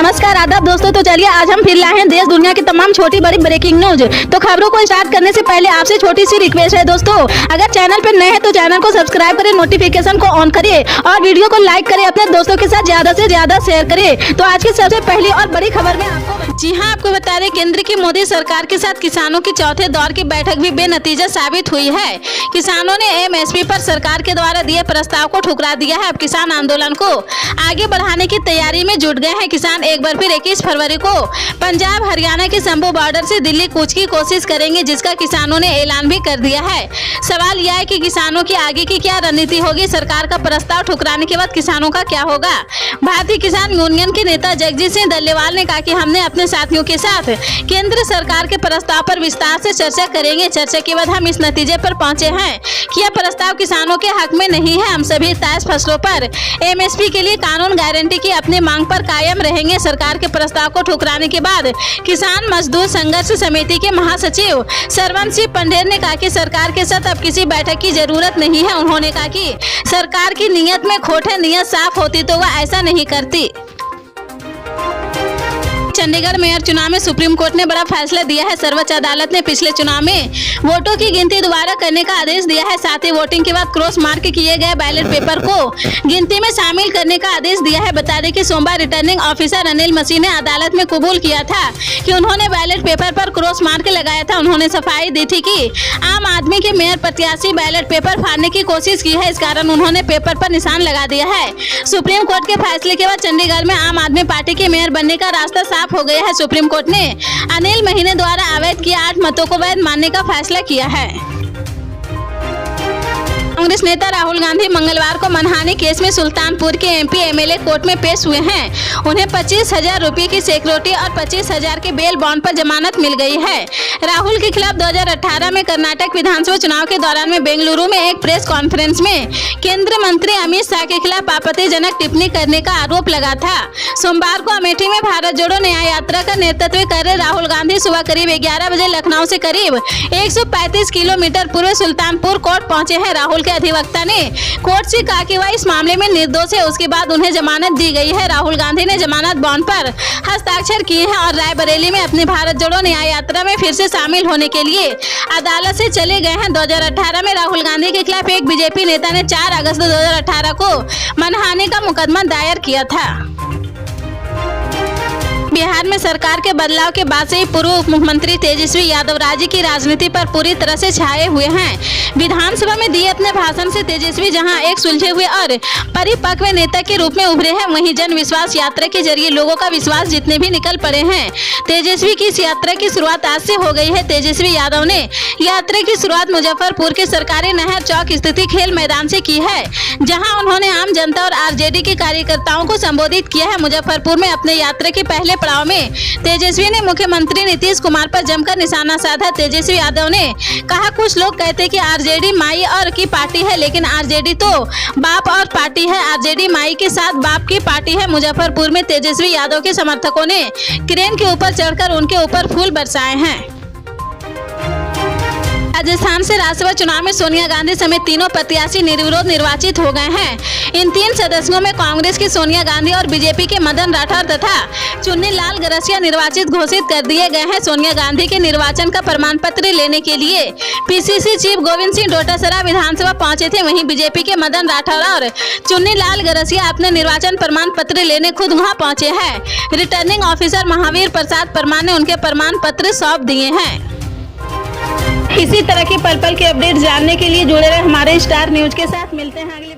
नमस्कार आदाब दोस्तों। तो चलिए आज हम फिर लाए हैं देश दुनिया की तमाम छोटी बड़ी ब्रेकिंग न्यूज। तो खबरों को स्टार्ट करने से पहले आपसे छोटी सी रिक्वेस्ट है दोस्तों, अगर चैनल पर नए हैं तो चैनल को सब्सक्राइब करें, नोटिफिकेशन को ऑन करिए और वीडियो को लाइक करें, अपने दोस्तों के साथ ज्यादा से ज्यादा शेयर करें। तो आज की सबसे पहली और बड़ी खबर में आपको बता रहे केंद्र की मोदी सरकार के साथ किसानों की चौथे दौर की बैठक भी बेनतीजा साबित हुई है। किसानों ने एमएसपी पर सरकार के द्वारा दिए प्रस्ताव को ठुकरा दिया है। अब किसान आंदोलन को आगे बढ़ाने की तैयारी में जुट गए हैं। किसान एक बार फिर 21 फरवरी को पंजाब हरियाणा के शंभू बॉर्डर से दिल्ली कूच की कोशिश करेंगे, जिसका किसानों ने ऐलान भी कर दिया है। सवाल यह है कि किसानों की आगे की क्या रणनीति होगी, सरकार का प्रस्ताव ठुकराने के बाद किसानों का क्या होगा। भारतीय किसान यूनियन के नेता जगजीत सिंह डल्लेवाल ने कहा कि हमने अपने साथियों के साथ केंद्र सरकार के प्रस्ताव पर विस्तार से चर्चा करेंगे। चर्चा के बाद हम इस नतीजे पर पहुंचे हैं कि यह प्रस्ताव किसानों के हक में नहीं है। हम सभी 23 फसलों पर एमएसपी के लिए कानून गारंटी की अपनी मांग पर कायम रहेंगे। सरकार के प्रस्ताव को ठुकराने के बाद किसान मजदूर संघर्ष समिति के महासचिव सरवन सिंह पंडेर ने कहा कि सरकार के साथ अब किसी बैठक की जरूरत नहीं है। उन्होंने कहा कि सरकार की नीयत में खोट है, नीयत साफ होती तो वह ऐसा नहीं करती। चंडीगढ़ मेयर चुनाव में सुप्रीम कोर्ट ने बड़ा फैसला दिया है। सर्वोच्च अदालत ने पिछले चुनाव में वोटों की गिनती दोबारा करने का आदेश दिया है। साथ ही वोटिंग के बाद क्रॉस मार्क किए गए बैलेट पेपर को गिनती में शामिल करने का आदेश दिया है। बता दें कि सोमवार रिटर्निंग ऑफिसर अनिल मसीह ने अदालत में कबूल किया था कि उन्होंने बैलेट पेपर पर क्रॉस मार्क लगाया था। उन्होंने सफाई दी थी कि आम आदमी के मेयर प्रत्याशी बैलेट पेपर फाड़ने की कोशिश की है, इस कारण उन्होंने पेपर पर निशान लगा दिया है। सुप्रीम कोर्ट के फैसले के बाद चंडीगढ़ में आम आदमी पार्टी के मेयर बनने का रास्ता साफ हो गया है। सुप्रीम कोर्ट ने अनिल महीने द्वारा अवैध किए 8 मतों को वैध मानने का फैसला किया है। कांग्रेस नेता राहुल गांधी मंगलवार को मनहानि केस में सुल्तानपुर के एमपी एमएलए कोर्ट में पेश हुए हैं। उन्हें 25,000 रुपये की सिक्योरिटी और 25,000 के बेल बॉन्ड पर जमानत मिल गई है। राहुल के खिलाफ 2018 में कर्नाटक विधानसभा चुनाव के दौरान में बेंगलुरु में एक प्रेस कॉन्फ्रेंस में केंद्रीय मंत्री अमित शाह के खिलाफ आपत्तिजनक टिप्पणी करने का आरोप लगा था। सोमवार को अमेठी में भारत जोड़ो न्याय यात्रा का नेतृत्व कर रहे राहुल गांधी सुबह करीब 11 बजे लखनऊ से करीब 135 किलोमीटर पूर्व सुल्तानपुर कोर्ट पहुंचे हैं। राहुल के अधिवक्ता ने कोर्ट से कहा कि वह इस मामले में निर्दोष है, उसके बाद उन्हें जमानत दी गई है। राहुल गांधी ने जमानत बॉन्ड पर हस्ताक्षर किए हैं और रायबरेली में अपनी भारत जोड़ो न्याय यात्रा में फिर से शामिल होने के लिए अदालत से चले गए हैं। 2018 में राहुल गांधी के खिलाफ एक बीजेपी नेता ने 4 अगस्त 2018 को मनहानि का मुकदमा दायर किया था। बिहार में सरकार के बदलाव के बाद से ही पूर्व उप मुख्यमंत्री तेजस्वी यादव राज्य की राजनीति पर पूरी तरह से छाए हुए हैं। विधानसभा में दिए अपने भाषण से तेजस्वी जहां एक सुलझे हुए और परिपक्व नेता के रूप में उभरे हैं, वहीं जन विश्वास यात्रा के जरिए लोगों का विश्वास जीतने भी निकल पड़े हैं। तेजस्वी की इस यात्रा की शुरुआत आज से हो गई है। तेजस्वी यादव ने यात्रा की शुरुआत मुजफ्फरपुर के सरकारी नहर चौक स्थित खेल मैदान से की है, जहाँ उन्होंने आम जनता और आरजेडी के कार्यकर्ताओं को संबोधित किया है। मुजफ्फरपुर में अपने यात्रा के पहले पड़ाव में तेजस्वी ने मुख्यमंत्री नीतीश कुमार पर जमकर निशाना साधा। तेजस्वी यादव ने कहा, कुछ लोग कहते हैं कि आरजेडी माई और की पार्टी है, लेकिन आरजेडी तो बाप और पार्टी है। आरजेडी माई के साथ बाप की पार्टी है। मुजफ्फरपुर में तेजस्वी यादव के समर्थकों ने क्रेन के ऊपर चढ़कर उनके ऊपर फूल बरसाए हैं। राजस्थान से राज्यसभा चुनाव में सोनिया गांधी समेत तीनों प्रत्याशी निर्विरोध निर्वाचित हो गए हैं। इन 3 सदस्यों में कांग्रेस की सोनिया गांधी और बीजेपी के मदन राठौर तथा चुन्नी लाल गरसिया निर्वाचित घोषित कर दिए गए हैं। सोनिया गांधी के निर्वाचन का प्रमाण पत्र लेने के लिए पीसीसी चीफ गोविंद सिंह डोटासरा विधानसभा पहुंचे थे। वहीं बीजेपी के मदन राठौर और चुन्नी लाल गरसिया अपने निर्वाचन प्रमाण पत्र लेने खुद वहाँ पहुंचे हैं। रिटर्निंग ऑफिसर महावीर प्रसाद परमार ने उनके प्रमाण पत्र सौंप दिए हैं। इसी तरह की पल पल के अपडेट जानने के लिए जुड़े रहे हमारे स्टार न्यूज के साथ। मिलते हैं अगले